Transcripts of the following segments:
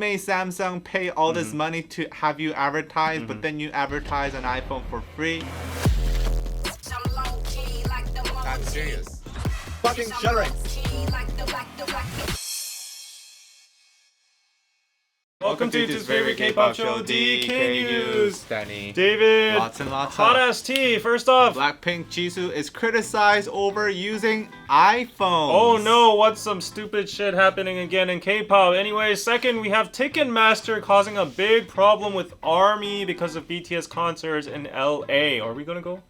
made Samsung pay all this money to have you advertise, but then you advertise an iPhone for free. I'm serious. Fucking shuddering. Welcome to his favorite K-pop show, DKDKTV. Danny. David, Lots and lots hot of ass tea. First off, BLACKPINK Jisoo is criticized over using iPhones. oh no, what's some stupid shit happening again in K-pop? Anyway, second, we have Ticketmaster causing a big problem with ARMY because of BTS concerts in LA. Are we gonna go?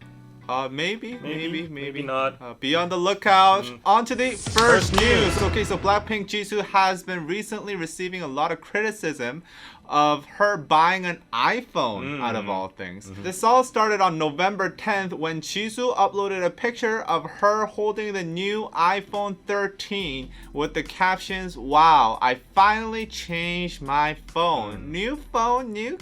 Maybe not. Be on the lookout. On to the first news. Okay, so BLACKPINK Jisoo has been recently receiving a lot of criticism of her buying an iPhone out of all things. This all started on November 10th when Jisoo uploaded a picture of her holding the new iPhone 13 with the captions, "Wow, I finally changed my phone." New phone, new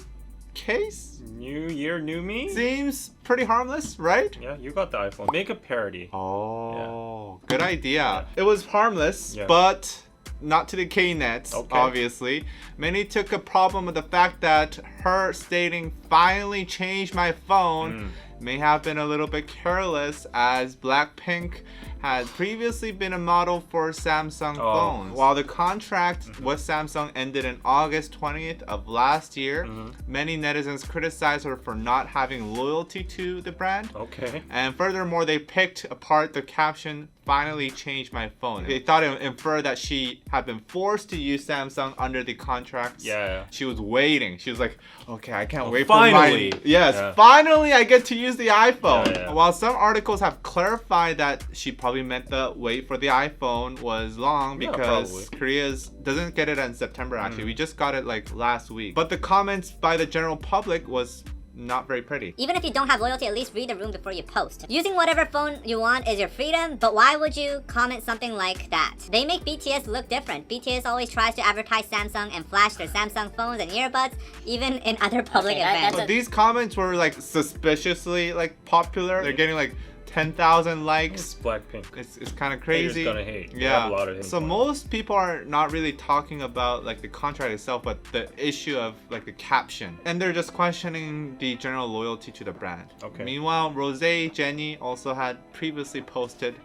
case? New year, new me? Seems pretty harmless, right? Yeah, you got the iPhone. Make a parody. Oh, good idea. It was harmless, Yeah. but not to the K-nets, Okay. obviously. Many took a problem with the fact that her stating, "finally changed my phone," may have been a little bit careless, as BLACKPINK had previously been a model for Samsung phones. While the contract with Samsung ended in August 20th of last year, many netizens criticized her for not having loyalty to the brand. Okay. And furthermore, they picked apart the caption, "finally changed my phone." They thought it inferred that she had been forced to use Samsung under the contracts. Yeah. She was waiting. She was like, okay, I can't wait finally. for my... Yes, Yeah. finally I get to use the iPhone. Yeah. While some articles have clarified that she probably meant the wait for the iPhone was long Yeah, because probably. Korea's doesn't get it in September actually. We just got it like last week. But the comments by the general public was not very pretty. Even if you don't have loyalty, at least read the room before you post. Using whatever phone you want is your freedom, but why would you comment something like that? They make BTS look different. BTS always tries to advertise Samsung and flash their Samsung phones and earbuds, even in other public events. But these comments were like suspiciously like popular. They're getting like 10,000 likes. It's BLACKPINK. It's kind of crazy. Haters gonna hate. They Yeah. have a lot of hate So for it. most people are not really talking about like the contract itself, but the issue of like the caption, and they're just questioning the general loyalty to the brand. Okay. Meanwhile, Rose, Jennie also had previously posted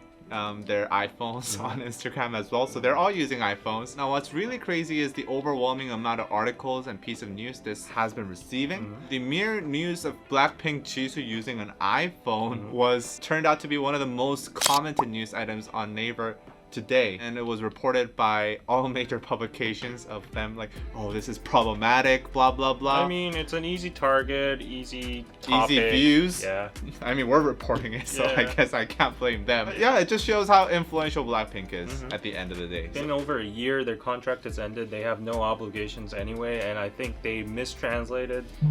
their iPhones on Instagram as well, so they're all using iPhones. Now what's really crazy is the overwhelming amount of articles and piece of news this has been receiving. The mere news of BLACKPINK Jisoo using an iPhone was turned out to be one of the most commented news items on Naver today, and it was reported by all major publications of them like, oh, this is problematic, blah blah blah. I mean, it's an easy target, easy topic. Easy views. Yeah. I mean, we're reporting it, so I Yeah. guess I can't blame them. But yeah, it just shows how influential BLACKPINK is at the end of the day. In over a year, their contract has ended. They have no obligations anyway, and I think they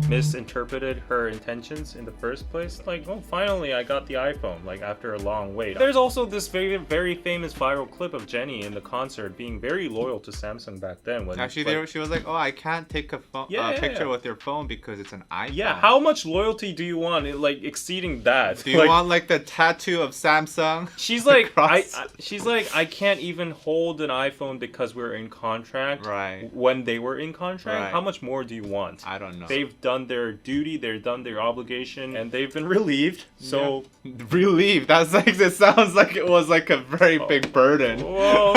misinterpreted her intentions in the first place. Like, oh, finally I got the iPhone, like after a long wait. There's also this very, very famous viral clip of Jennie in the concert being very loyal to Samsung back then. When Actually, she was like, "Oh, I can't take a picture with your phone because it's an iPhone." Yeah, how much loyalty do you want? Like exceeding that? Do you want like the tattoo of Samsung? She's like, across? she's like, I can't even hold an iPhone because we're in contract. Right. When they were in contract, Right. how much more do you want? I don't know. They've done their duty, they've done their obligation, and they've been relieved. So, relieved. That's like, it sounds like it was like a very big burden. whoa.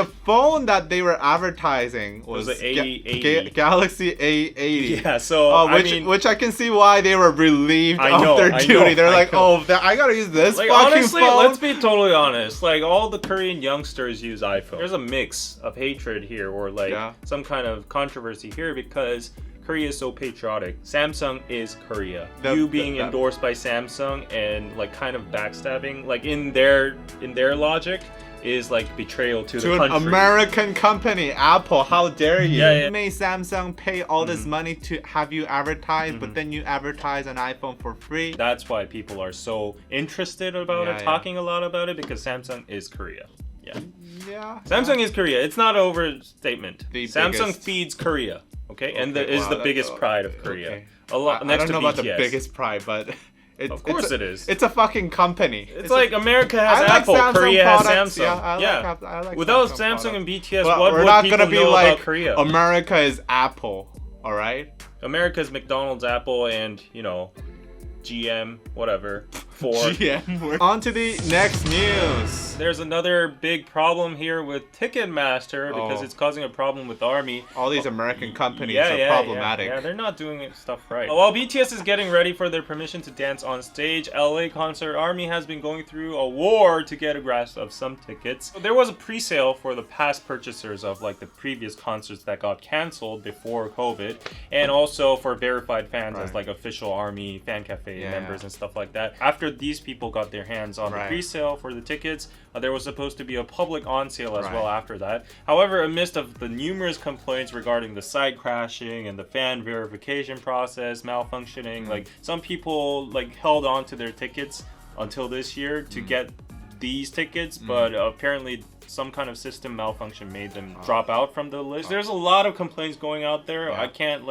The phone that they were advertising was an A80. Galaxy A80. Yeah, so which I can see why they were relieved I of know, their I duty. know, They're I like, know. oh, I gotta use this like fucking honestly, phone. let's be totally honest. Like all the Korean youngsters use iPhone. There's a mix of hatred here, or like some kind of controversy here because Korea is so patriotic. Samsung is Korea. You being endorsed by Samsung and like kind of backstabbing, like in their logic, is like betrayal to the an country. American company, Apple. How dare you? Yeah. You made Samsung pay all this money to have you advertise, but then you advertise an iPhone for free. That's why people are so interested about it, talking a lot about it, because Samsung is Korea. Yeah. Samsung is Korea. It's not an overstatement. The Samsung biggest. feeds Korea. Okay, and Okay, is wow, the that's biggest pride of Korea. okay. A lot I next don't know to about BTS. the biggest pride, but Of course it is. It's a fucking company. It's like America has I like Apple, Samsung Korea products. has Samsung. I like Without Samsung Samsung and products. BTS, But what we're would not people gonna be know like about Korea? America is Apple, all right? America's McDonald's, Apple, and GM, whatever. Ford. GM. On to the next news. There's another big problem here with Ticketmaster because it's causing a problem with ARMY. All these American companies are problematic. Yeah, they're not doing stuff right. While BTS is getting ready for their Permission to Dance on Stage, LA concert ARMY has been going through a war to get a grasp of some tickets. There was a pre-sale for the past purchasers of like the previous concerts that got canceled before COVID, and also for verified fans as like official ARMY fan cafe members and stuff like that. After these people got their hands on the pre-sale for the tickets, there was supposed to be a public on sale as well after that. However, amidst of the numerous complaints regarding the site crashing and the fan verification process malfunctioning, like some people like held on to their tickets until this year to get these tickets, but apparently some kind of system malfunction made them drop out from the list. There's a lot of complaints going out there. I can't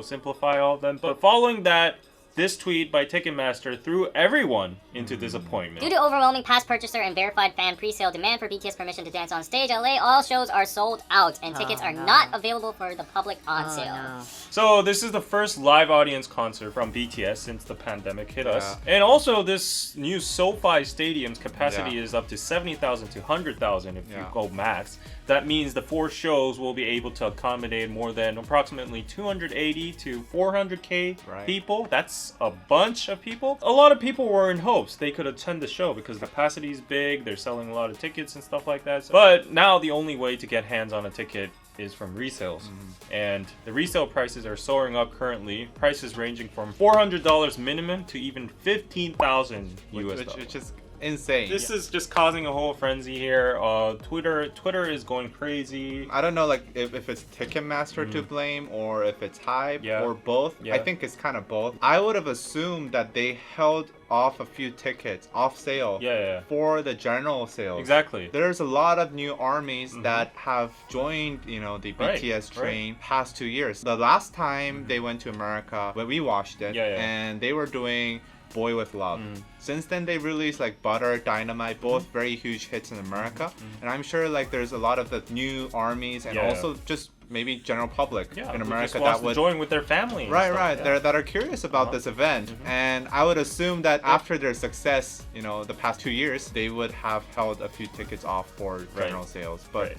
simplify all of them, but following that, this tweet by Ticketmaster threw everyone into disappointment. Due to overwhelming past purchaser and verified fan pre-sale demand for BTS Permission to Dance on Stage LA, all shows are sold out and tickets are not available for the public on sale. No. So this is the first live audience concert from BTS since the pandemic hit us. And also this new SoFi Stadium's capacity is up to 70,000 to 100,000 if you go max. That means the 4 shows will be able to accommodate more than approximately 280 to 400k people. That's a bunch of people. A lot of people were in hopes they could attend the show because the capacity is big, they're selling a lot of tickets and stuff like that. But now the only way to get hands on a ticket is from resales. And the resale prices are soaring up currently. Prices ranging from $400 minimum to even $15,000 US dollars. Which is insane. This is just causing a whole frenzy here. Twitter is going crazy. I don't know like if it's Ticketmaster to blame or if it's hype or both. I think it's kind of both. I would have assumed that they held off a few tickets off sale for the general sales. Exactly. There's a lot of new armies that have joined, the BTS train past 2 years. The last time they went to America, when we watched it, and they were doing Boy With Love. Since then they released like Butter, Dynamite, both very huge hits in America. And I'm sure like there's a lot of the new armies and also just maybe general public in America that would join with their family. That are curious about this event. And I would assume that after their success, the past 2 years, they would have held a few tickets off for general sales. But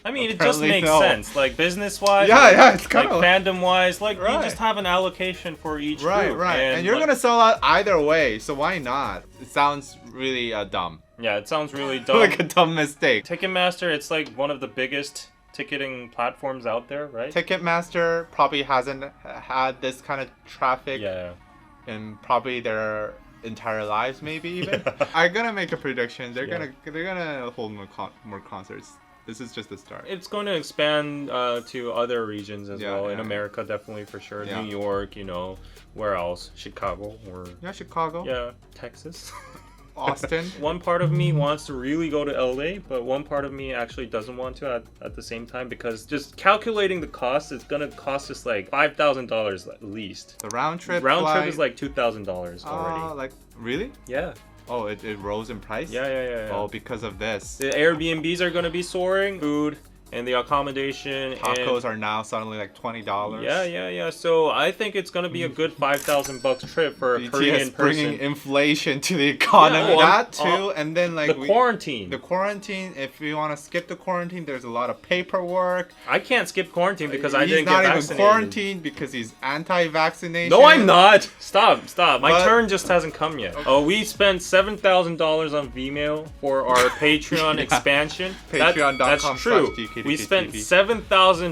I mean, it just makes sense. Like business-wise, it's kind of fandom-wise, like you just have an allocation for each group. And you're gonna sell out either way, so why not? It sounds really dumb. Yeah, it sounds really dumb. Like a dumb mistake. Ticketmaster, it's like one of the biggest ticketing platforms out there, right? Ticketmaster probably hasn't had this kind of traffic in probably their entire lives, maybe even. I'm gonna make a prediction. They're gonna hold more concerts. This is just the start. It's going to expand to other regions as well. In America, definitely, for sure. New York, where else? Chicago. Chicago. Yeah, Texas. Austin. One part of me wants to really go to LA, but one part of me actually doesn't want to at the same time because just calculating the cost, it's going to cost us like $5,000 at least. The round trip is like $2,000 already. Like, really? Yeah. Oh, it rose in price? Yeah. Oh, because of this. The Airbnbs are going to be soaring. Food and the accommodation. Tacos are now suddenly like $20. Yeah. So I think it's going to be a good $5,000 trip for a BTS Korean person. Bringing inflation to the economy. That too, and then like quarantine. The quarantine. If you want to skip the quarantine, there's a lot of paperwork. I can't skip quarantine because I didn't get vaccinated. He's not even quarantined because he's anti-vaccination. No, I'm not. Stop. My turn just hasn't come yet. Oh, we spent $7,000 on Vimeo for our Patreon expansion. Patreon.com. That's true. We spent $7,000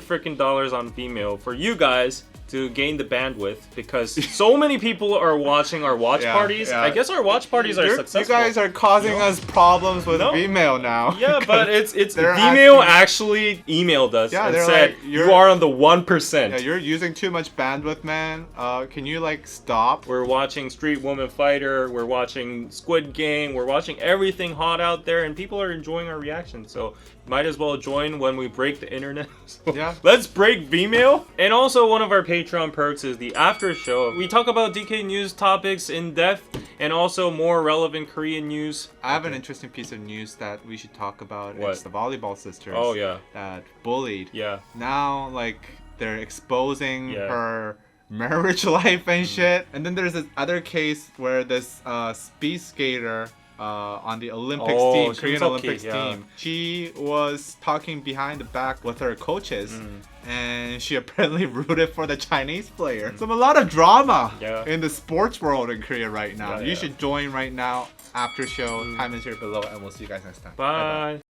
freaking dollars on Vimeo for you guys to gain the bandwidth because so many people are watching our watch parties. I guess our watch parties are successful. You guys are causing us problems with Vimeo now. Yeah, but it's Vimeo actually emailed us and said like, you are on the 1%. Yeah, you're using too much bandwidth, man. Can you like stop? We're watching Street Woman Fighter. We're watching Squid Game. We're watching everything hot out there, and people are enjoying our reaction. So Might as well join when we break the internet. So Yeah. Let's break Vimeo. And also one of our Patreon perks is the after show. We talk about DK news topics in depth and also more relevant Korean news. I have an interesting piece of news that we should talk about. What? It's the volleyball sisters. Oh, yeah. That bullied. Yeah. Now, like, they're exposing Yeah. her marriage life and shit. And then there's this other case where this speed skater on the Olympics team, Korean Olympics team, she was talking behind the back with her coaches. And she apparently rooted for the Chinese player. So a lot of drama in the sports world in Korea right now. You should join right now. After show, time is here below, and we'll see you guys next time. Bye.